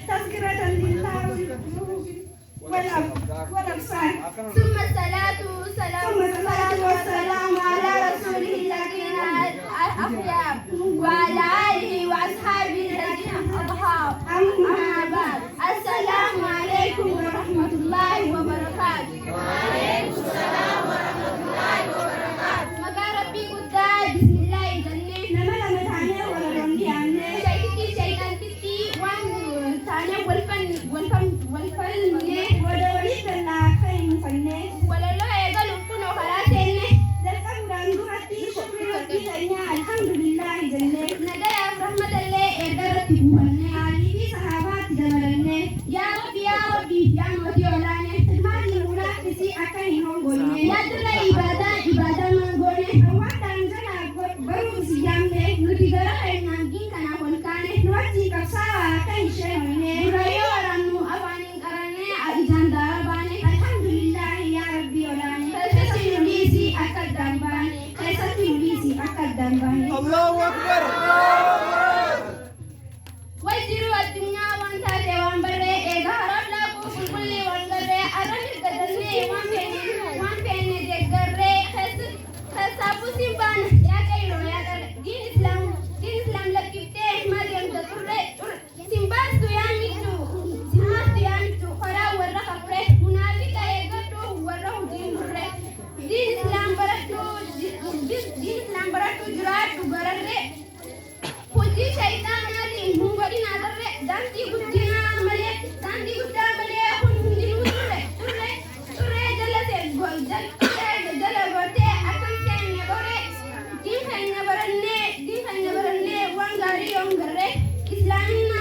تذكرة لله والأبصار. ثم الصلاة والسلام على رسوله الذين الأخيار وعلى آله وأصحابه الذين أطهار. أما بعد، السلام عليكم ورحمة الله وبركاته. وعليكم السلام ورحمة الله وبركاته. مقا ربي قدام بسم الله جنة نملا متعني ورمي عني شيكتي شيكتي وان تعني والفن ودوريت لنا خير فني ولا لا يقالوا كنا خلاصين ذلك عندي شكرا الحمد لله جنة نجاي رحمة الله إدارة بوهنة علي صحابات جمالنا يا ربي يا مطيع لنا المال المنافسي أكاين هونغولنا يا ترى إبادة منغولة أوات أنجنا برو سيامنا نتيجة خيرنا جين كنا كونكانة نواتي كبساوا أكاين شيرنا نرايو ورانو أفانين كرانة إجان داربانة الحمد لله يا ربي ولاني كيسة يوليسي أكل داربانة كيسة يوليسي أكل دنباني الله أكبر. ويجروا الدنيا وانتهى وانبرة إذا هرب لكم كل وانبرة أرد الدنيا وانبرة دقرة خسابو سيبان يا كيرو يا كر دين إسلام لكيبته ما ديم تطرة سيبان سياميتو خرا ورا خبره منافق يقدو ورا دين بره دين إسلام براتو جرات برره Kunci syaitan nanti mungkin nadarre danti gudina male danti gudda male kun hundiru turre jalate gol jala gote akan kenne gore din kenne baranne wangari yongare islamina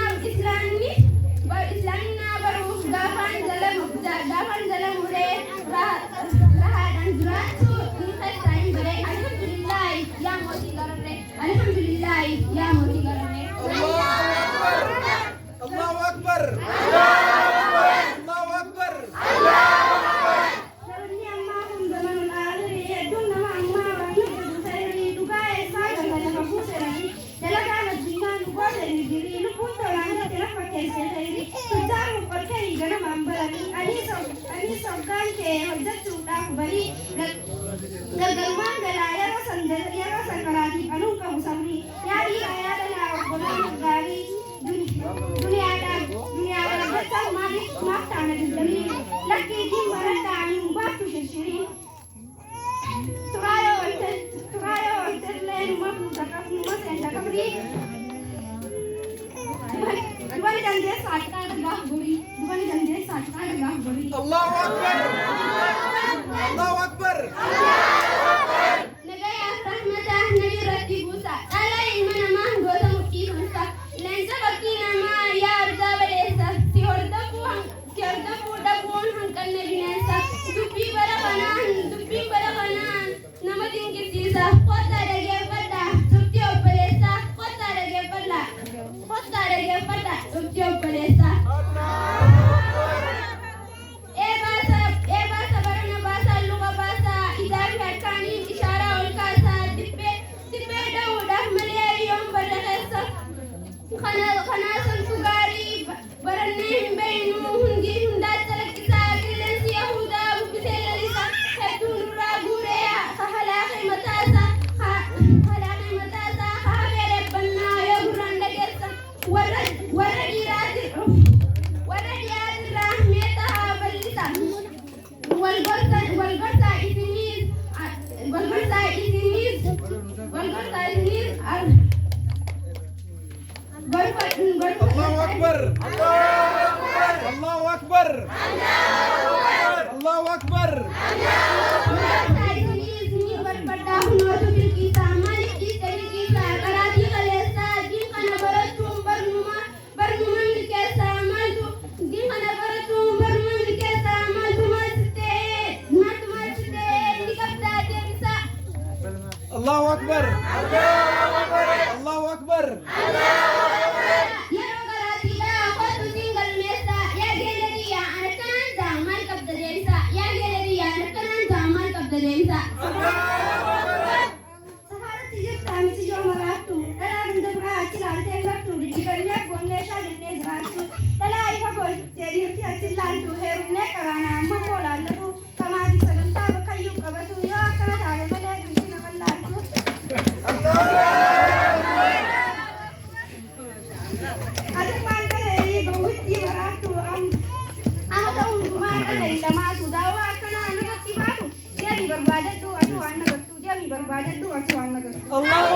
baru gafan jalan mure rahadan juratu din kaitain bare alhamdulillah ya moti garare alhamdulillah ya moti garare الله أكبر. الله أكبر. Saruni amma kun zamanul akhir ya dunna ma amma wa yudu sayri dugai saga ga daga kusarani dalaga na dinan ko da digiri lu kun to ran da rafa kai sayri tujaru barkai ga na mambarani ani so kan ke hujjatu da bari ga galman da ya rasan karati anun ka musabri ya ri ya da na golan gari dunia da betul mari mata na dindali laki di marata anu batu shiri turayo le rumah takap rumah senda kabri dua dan dia saatnya adalah buri الله أكبر. الله أكبر. Negaya rahmatah nabi rati busa alai mana mah goda mukti busa lensa bakti nama ya arda balesa si horda pu dapuan hangkan nabi nensa dupi barabanan nama tinggi sisa kota rage pada dupi opalesa kota rage pada dupi opalesa bahasa barana bahasa luga bahasa idari harkani ishara ulkasa tipe daudah maliyum barakasa khana santugari baranne bainu hundi hunda talakisa kilensi yahuda bisela lisa hedunura gureya khalaqi matasa habere banna yaguranda gesa warad rahmetaha balisa والقرصة إسميز الله أكبر. الله أكبر. الله أكبر. الله أكبر. الله أكبر. Ya الله